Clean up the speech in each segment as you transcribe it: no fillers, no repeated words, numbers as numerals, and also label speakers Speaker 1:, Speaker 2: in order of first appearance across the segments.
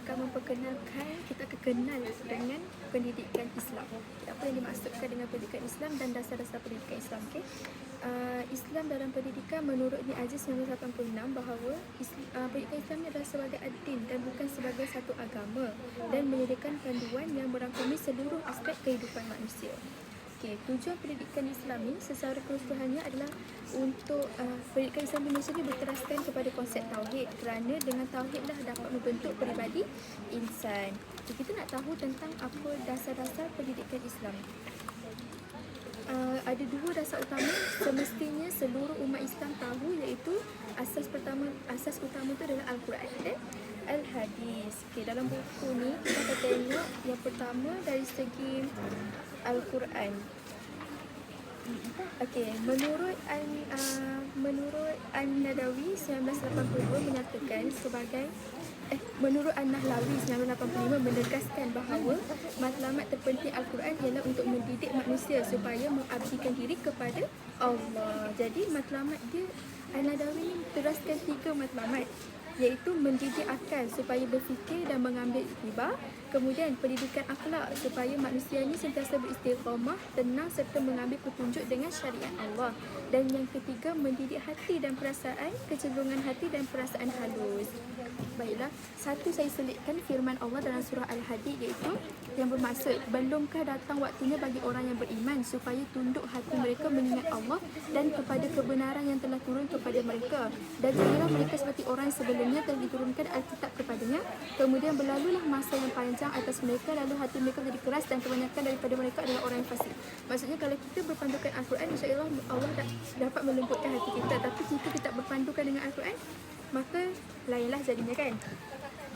Speaker 1: akan memperkenalkan, kita akan kenal dengan pendidikan Islam. Apa yang dimaksudkan dengan pendidikan Islam dan dasar-dasar pendidikan Islam. Islam dalam pendidikan menurut Ibn Aziz 1986 bahawa pendidikan Islam ini adalah sebagai adin dan bukan sebagai satu agama dan menyediakan panduan yang merangkumi seluruh aspek kehidupan manusia. Tujuan pendidikan Islam ini secara keseluruhannya adalah untuk pendidikan Islam di Malaysia ini berteraskan kepada konsep tauhid, kerana dengan tauhidlah dapat membentuk peribadi insan. Kita nak tahu tentang apa dasar-dasar pendidikan Islam. Ada dua dasar utama semestinya seluruh umat Islam tahu, iaitu asas utama itu adalah Al-Quran dan Al-Hadis. Dalam buku ni kita akan tengok yang pertama dari segi Al-Quran. Menurut An-Nadawi 1982 menyatakan sebagai menurut An-Nahlawi 1985 menegaskan bahawa matlamat terpenting Al-Quran ialah untuk mendidik manusia supaya mengabdikan diri kepada Allah. Jadi matlamat dia, An-Nadawi ni teraskan 3 matlamat, iaitu mendidik akal supaya berfikir dan mengambil iktibar, kemudian pendidikan akhlak supaya manusia ini sentiasa beristiqamah, tenang serta mengambil petunjuk dengan syariat Allah, dan yang ketiga mendidik hati dan perasaan, kecenderungan hati dan perasaan halus. Baiklah, satu saya selitkan firman Allah dalam surah Al-Hadid, iaitu yang bermaksud, belumkah datang waktunya bagi orang yang beriman supaya tunduk hati mereka mengingat Allah dan kepada kebenaran yang telah turun kepada mereka, dan janganlah mereka seperti orang yang sebelumnya telah diturunkan Alkitab kepadanya, kemudian berlalulah masa yang panjang atas mereka, lalu hati mereka menjadi keras dan kebanyakan daripada mereka adalah orang yang fasik. Maksudnya kalau kita berpandukan Al-Quran, insya-Allah Allah dapat melembutkan hati kita. Tapi jika kita berpandukan dengan Al-Quran, maka lainlah jadinya kan.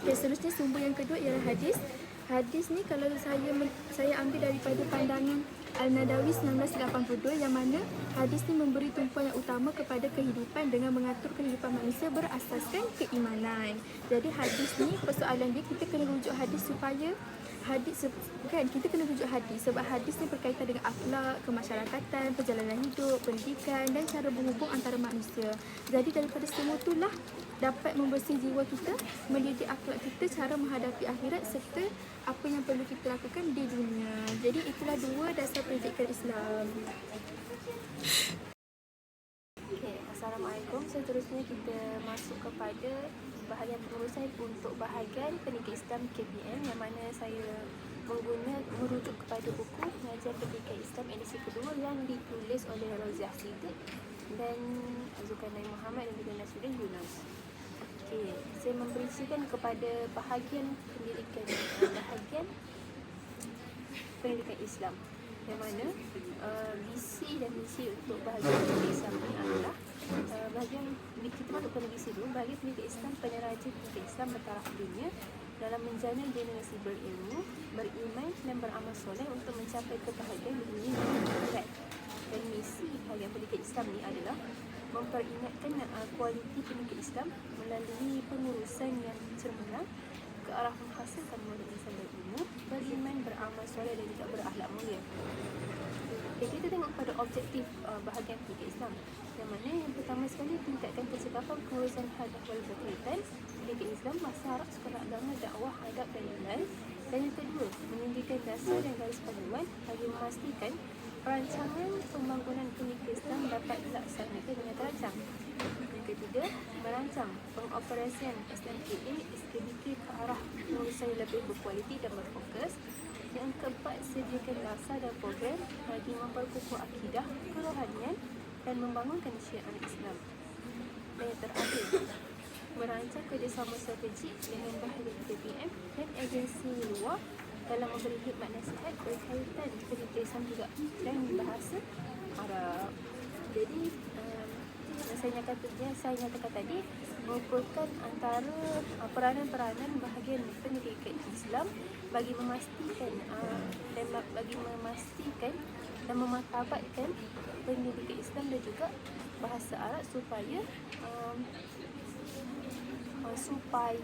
Speaker 1: Seterusnya sumber yang kedua ialah hadis. Hadis ni kalau saya ambil daripada pandangan Al-Nadawi 1982, yang mana hadis ni memberi tumpuan yang utama kepada kehidupan dengan mengatur kehidupan manusia berasaskan keimanan. Jadi hadis ni persoalan dia, kita kena rujuk hadis supaya kita kena rujuk hadis sebab hadis ni berkaitan dengan akhlak, kemasyarakatan, perjalanan hidup, pendidikan dan cara berhubung antara manusia. Jadi daripada semua itulah dapat membersih jiwa kita, mendidik akhlak kita, cara menghadapi akhirat serta apa yang perlu kita lakukan di dunia. Jadi itulah dua dasar pendidikan Islam. Assalamualaikum. Seterusnya kita masuk kepada bahagian pengurusan untuk bahagian pendidikan Islam KPM, yang mana saya merujuk kepada buku Mengajar Pendidikan Islam edisi kedua yang ditulis oleh Roziah Siddiq dan Zulkarnain Muhammad dan juga Nasruddin Yunus. Saya memberikan kepada bahagian pendidikan Islam, yang mana visi dan misi untuk bahagian pendidikan Islam ini adalah kita masuk pada visi dulu. Bahagian pendidikan Islam, peneraja pendidikan Islam bertaraf dunia dalam menjalani generasi berilmu, beriman dan beramal soleh untuk mencapai kebahagiaan dunia dan akhirat. Dan misi bahagian pendidikan Islam ini adalah memperingatkan kualiti pendidikan Islam melalui pengurusan yang cermat ke arah menghasilkan murid insan berilmu, beriman, beramal soleh dan juga berakhlak mulia. Kita tengok pada objektif bahagian pendidikan Islam, yang mana yang pertama sekali tingkatkan kecekapan pengurusan hadaf wal berkaitan pendidikan Islam, bahasa Arab, sekolah agama, dakwah, adab dan lain-lain. Dan yang kedua, meninggikan dasar dan garis panduan bagi memastikan perancangan pembangunan pendidikan Islam dapat dilaksanakan dengan terancang. Yang ketiga, merancang pengoperasian SMKA, SKBK ke arah pengurusan yang lebih berkualiti dan berfokus. Yang keempat, sediakan dasar dan program bagi memperkukuh akidah, kerohanian dan membangunkan syiar Islam. Dan yang terakhir, merancang kerjasama strategik dengan bahagian KPM dan agensi luar dalam memberi khidmat nasihat berkaitan pendidikan Islam juga dan bahasa Arab. Jadi saya nyatakan tadi merupakan antara peranan-peranan bahagian pendidikan Islam bagi memastikan dan memartabatkan pendidikan Islam dan juga bahasa Arab supaya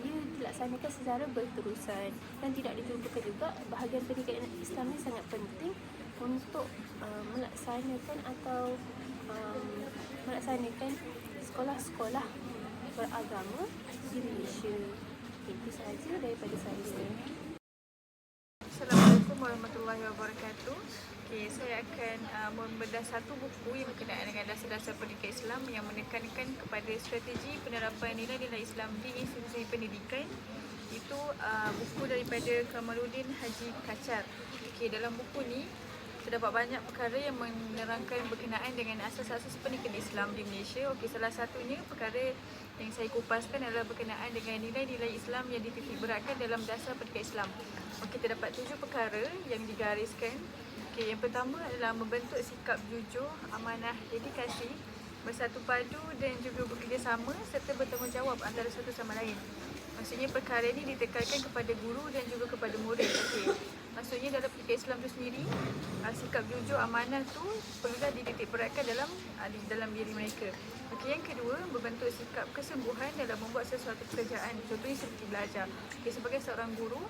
Speaker 1: dilaksanakan secara berterusan dan tidak diterlupakan juga. Bahagian pendidikan Islam ini sangat penting untuk melaksanakan sekolah-sekolah beragama di Malaysia.
Speaker 2: Okey, itu sahaja daripada saya.
Speaker 3: Assalamualaikum warahmatullahi wabarakatuh. Okay, saya akan membedah satu buku yang berkenaan dengan dasar-dasar pendidikan Islam yang menekankan kepada strategi penerapan nilai-nilai Islam di institusi pendidikan. Itu buku daripada Kamaluddin Haji Kacar. Okay, dalam buku ni terdapat banyak perkara yang menerangkan berkenaan dengan asas-asas pendidikan Islam di Malaysia. Okey, salah satunya perkara yang saya kupaskan adalah berkenaan dengan nilai-nilai Islam yang dititik beratkan dalam dasar pendidikan Islam. Okey, terdapat 7 perkara yang digariskan. Okey, yang pertama adalah membentuk sikap jujur, amanah, dedikasi, bersatu padu dan juga bekerjasama serta bertanggungjawab antara satu sama lain. Maksudnya perkara ini ditekankan kepada guru dan juga kepada murid. Okey. Maksudnya dalam pendidikan Islam itu sendiri, sikap jujur amanah tu perlulah dititik beratkan dalam diri mereka. Okey, yang kedua, membentuk sikap kesungguhan dalam membuat sesuatu pekerjaan. Contohnya seperti belajar. Okey, sebagai seorang guru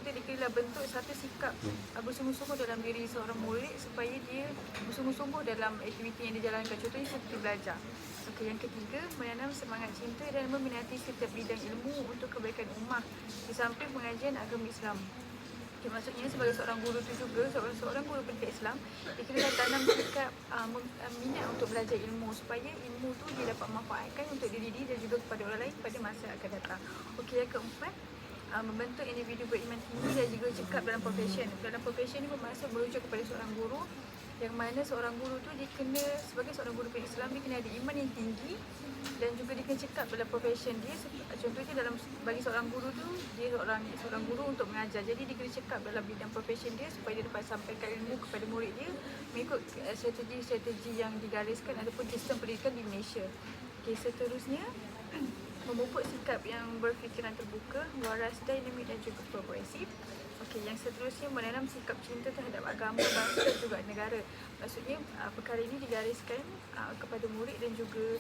Speaker 3: tu dikira bentuk satu sikap bersungguh-sungguh dalam diri seorang murid supaya dia bersungguh-sungguh dalam aktiviti yang dijalankan. Contohnya seperti belajar. Okey, yang ketiga, menanam semangat cinta dan meminati setiap bidang ilmu untuk kebaikan ummah di samping pengajian agama Islam. Okay, maksudnya sebagai seorang guru tu juga, seorang guru pendidikan Islam, dia kena tanam sikap minat untuk belajar ilmu supaya ilmu tu dia dapat manfaatkan untuk diri dia dan juga kepada orang lain pada masa akan datang. Okey, yang keempat, membentuk individu beriman tinggi dan juga cekap dalam profession. Dalam profession ni bermaksud merujuk kepada seorang guru, yang mana seorang guru tu dia kena, sebagai seorang guru pendidikan Islam, dia kena ada iman yang tinggi dan juga dia kena cekap dalam profession dia. Contohnya bagi seorang guru tu, dia seorang guru untuk mengajar. Jadi dia kena cekap dalam bidang profession dia supaya dia dapat sampaikan ilmu kepada murid dia mengikut strategi-strategi yang digariskan ataupun sistem pendidikan di Malaysia. Okey, seterusnya memupuk sikap yang berfikiran terbuka, waras, dinamik dan juga progresif. Okey, yang seterusnya menanam sikap cinta terhadap agama, bangsa dan juga negara. Maksudnya perkara ini digariskan kepada murid dan juga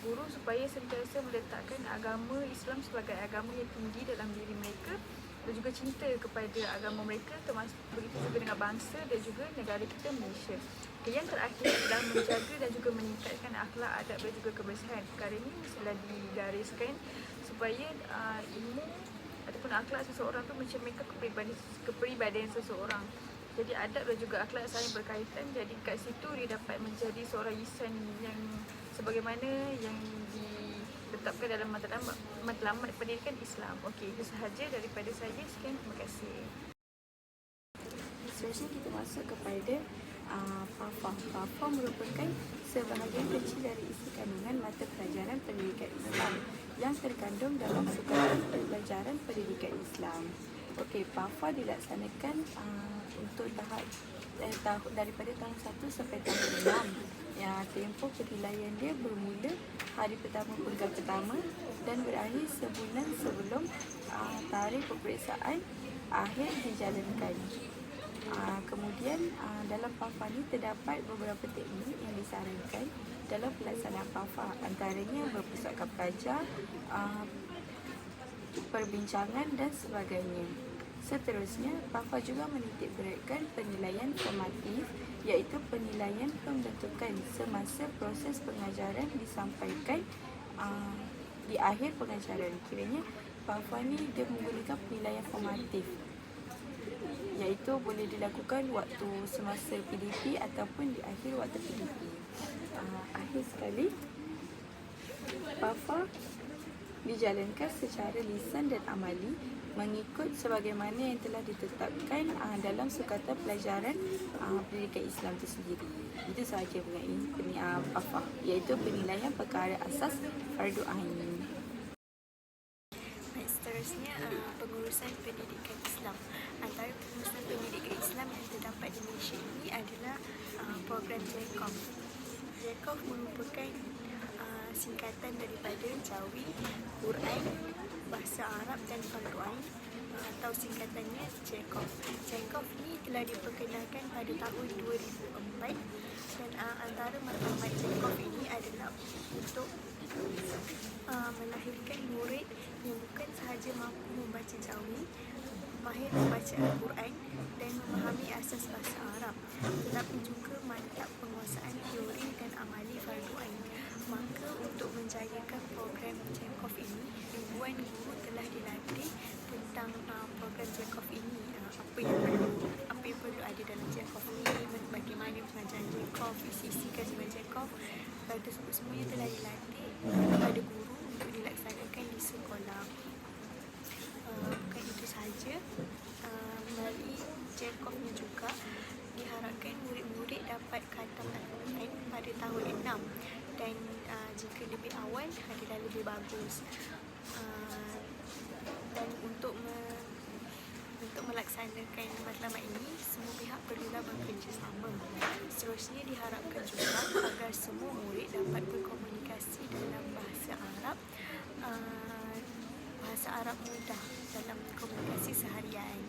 Speaker 3: guru supaya sentiasa meletakkan agama Islam sebagai agama yang tinggi dalam diri mereka dan juga cinta kepada agama mereka, termasuk begitu juga dengan bangsa dan juga negara kita Malaysia. Okay, yang terakhir adalah menjaga dan juga meningkatkan akhlak, adab dan juga kebersihan. Perkara ini mestilah digariskan supaya ilmu ataupun akhlak seseorang tu mencerminkan kepribadian seseorang. Jadi adab dan juga akhlak saling berkaitan. Jadi kat situ dia dapat menjadi seorang insan yang sebagaimana yang ditetapkan dalam matlamat pendidikan Islam. Okey, itu sahaja daripada saya. Sekian, terima kasih.
Speaker 2: Seterusnya kita masuk kepada PAFA. PAFA merupakan sebahagian kecil dari isi kandungan mata pelajaran pendidikan Islam yang terkandung dalam sukatan pelajaran pendidikan Islam. Okey, PAFA dilaksanakan untuk tahap daripada tahun 1 sampai tahun 6. Tempoh penilaian dia bermula hari pertama peringkat pertama dan berakhir sebulan sebelum tarikh peperiksaan akhir dijalankan. Kemudian dalam PAFA ni terdapat beberapa teknik yang disarankan dalam pelaksanaan PAFA, antaranya berpusatkan pelajar, perbincangan dan sebagainya. Seterusnya, PAFA juga menitik beratkan penilaian formatif, iaitu penilaian pembentukan semasa proses pengajaran disampaikan di akhir pengajaran. Kiranya PAFA ni dia menggunakan penilaian formatif, iaitu boleh dilakukan waktu semasa PDP ataupun di akhir waktu PDP. Akhir sekali, PAFA dijalankan secara lisan dan amali mengikut sebagaimana yang telah ditetapkan dalam sukatan pelajaran pendidikan Islam itu sendiri. Itu sahaja mengenai PAFA, iaitu penilaian perkara asas fardu ain.
Speaker 4: Seterusnya, pengurusan pendidikan Islam. Antara pengurusan pendidikan Islam yang terdapat di Malaysia ini adalah program JCOF. JCOF merupakan singkatan daripada Jawi, Quran, Bahasa Arab dan Fardu Ain, atau singkatannya JCOF. JCOF ini telah diperkenalkan pada tahun 2004 dan antara matlamat JCOF ini adalah untuk melahirkan murid yang bukan sahaja mampu membaca Jawi, mahir membaca Al-Quran dan memahami asas bahasa Arab, tetapi juga mantap penguasaan teori dan amali fardu ain. Maka untuk menjayakan program JCOF ini, ribuan guru tentang program Jacob ini, apa yang perlu ada dalam Jacob ini, bagaimana pengajaran Jacob, isi kajian Jacob. Perkara tersebut semuanya telah dilatih kepada guru untuk dilaksanakan di sekolah. Bukan itu sahaja, melalui Jacob ni juga diharapkan murid-murid dapat khatam Al-Quran pada tahun 6 dan jika lebih awal adalah lebih bagus. Dan untuk melaksanakan matlamat ini, semua pihak perlulah bekerjasama. Seterusnya diharapkan juga agar semua murid dapat berkomunikasi dalam bahasa Arab mudah dalam komunikasi seharian.